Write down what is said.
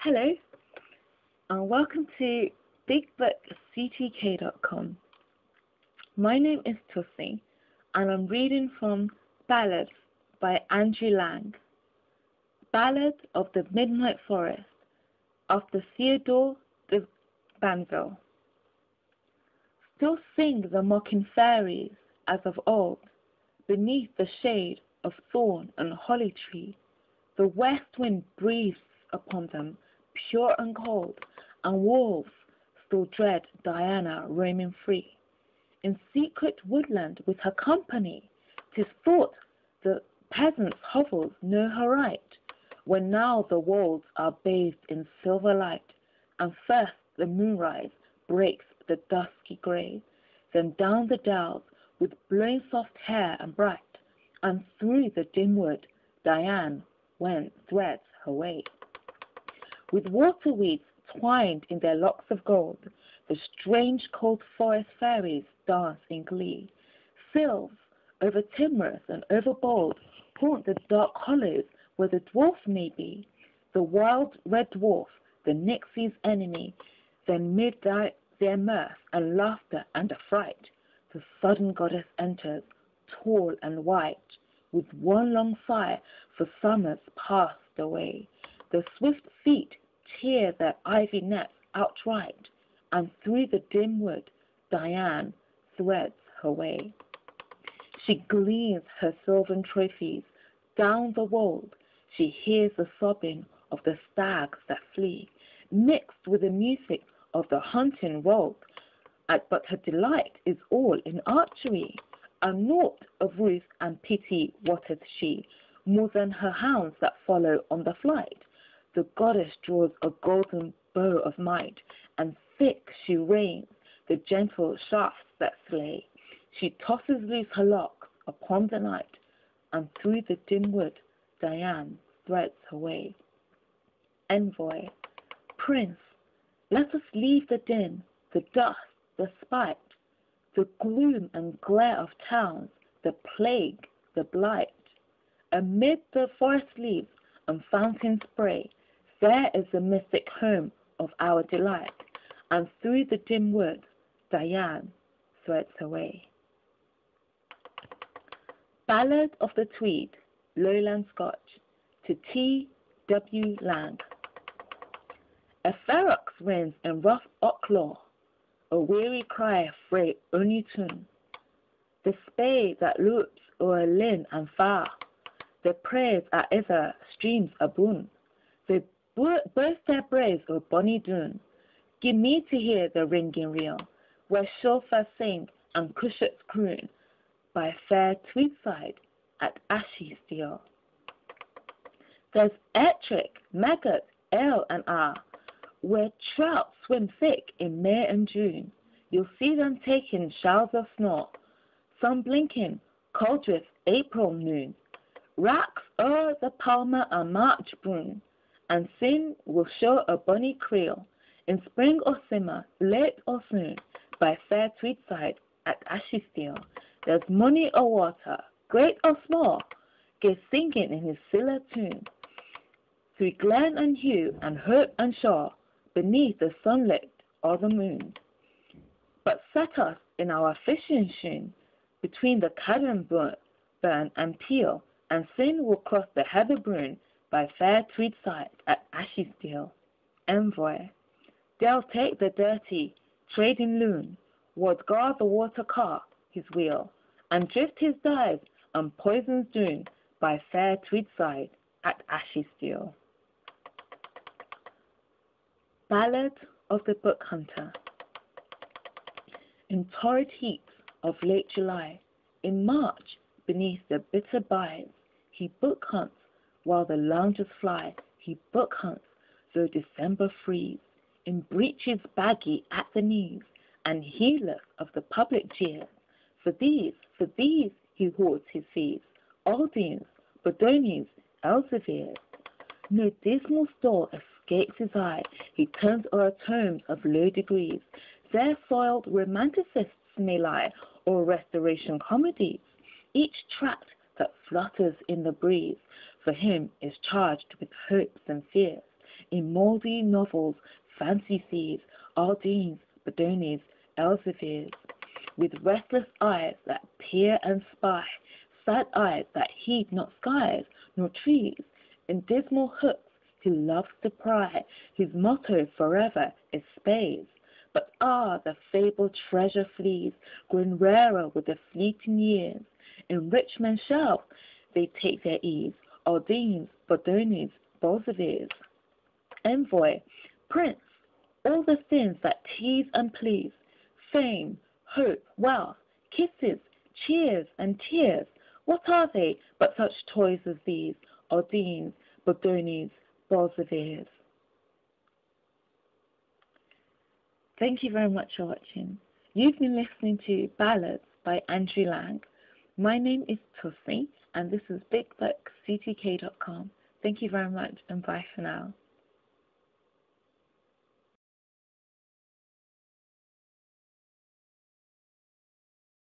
Hello, and welcome to BigBookCTK.com. My name is Tussie, and I'm reading from Ballads by Andrew Lang. Ballad of the Midnight Forest of the Theodore de Banville. Still sing the mocking fairies as of old, beneath the shade of thorn and holly tree. The west wind breathes upon them, pure and cold, and wolves still dread Diana roaming free. In secret woodland with her company, 'tis thought the peasants' hovels know her right, when now the wolds are bathed in silver light, and first the moonrise breaks the dusky grey, then down the dells with blowing soft hair and bright, and through the dim wood Diane threads her way. With water weeds twined in their locks of gold, the strange cold forest fairies dance in glee. Sylphs, over timorous and over bold, haunt the dark hollows where the dwarf may be. The wild red dwarf, the nixie's enemy, then mid their mirth and laughter and affright, the sudden goddess enters, tall and white, with one long sigh for summers passed away. The swift feet tear their ivy nets outright, and through the dim wood Diane threads her way. She gleans her silvern trophies down the wold. She hears the sobbing of the stags that flee, mixed with the music of the hunting rolled. But her delight is all in archery, and naught of ruth and pity wotteth she, more than her hounds that follow on the flight. The goddess draws a golden bow of might, and thick she rains the gentle shafts that slay. She tosses loose her locks upon the night, and through the dim wood Diane threads her way. Envoy, Prince, let us leave the din, the dust, the spite, the gloom and glare of towns, the plague, the blight. Amid the forest leaves and fountain spray, there is the mystic home of our delight, and through the dim wood Diane threads her way. Ballad of the Tweed, Lowland Scotch, to T. W. Lang. A ferox reigns in rough Ocklaw, a weary cry frae ony tune. The spey that loops o'er linn and far, the praise are ever streams aboon. They burst their braes o'er bonny dune. Give me to hear the ringing reel, where shofars sing and cushats croon, by fair Tweedside at Ashestiel. There's Ettrick, Maggot, Ale and R, where trout swim thick in May and June. You'll see them taking showers of snow, some blinking coldrith April noon. Racks o'er the palmer and March broom, and sin will show a bonny creel, in spring or simmer, late or soon, by fair Tweedside at Ashestiel. There's money or water, great or small, gae singing in his siller tune, through glen and heugh and hope and shaw, beneath the sunlit or the moon. But set us in our fishing shoon, between the Cadden burn and Peel, and sin will cross the heather brune, by fair Tweedside at Ashestiel. Envoy, they'll take the dirty trading loon, wad gar the water car his wheel, and drift his dyes and poisons doon, by fair Tweedside at Ashestiel. Ballad of the Book Hunter. In torrid heat of late July, in March, beneath the bitter byes, he book hunts while the loungers fly. He book hunts though December freeze, in breeches baggy at the knees, and heedless of the public jeers. For these he hoards his fees, Aldines, Bodonis, Elseviers. No dismal store escapes his eye. He turns o'er tomes of low degrees. There soiled romanticists may lie, or restoration comedies. Each tract that flutters in the breeze for him is charged with hopes and fears. in mouldy novels, fantasies, Aldines, Bedonis, Elzevirs, with restless eyes that peer and spy, sad eyes that heed not skies nor trees, in dismal hooks who loves to pry, whose motto forever is space. But the fabled treasure flees, grown rarer with the fleeting years. In rich men's shelves they take their ease, Aldines, Bodonis, Bolsovirs. Envoy, prince, all the things that tease and please, fame, hope, wealth, kisses, cheers, and tears, what are they but such toys as these, Aldines, Bodonis, Bolsovirs? Thank you very much for watching. You've been listening to Ballads by Andrew Lang. My name is Tussie, and this is BigBookCTK.com. Thank you very much, and bye for now.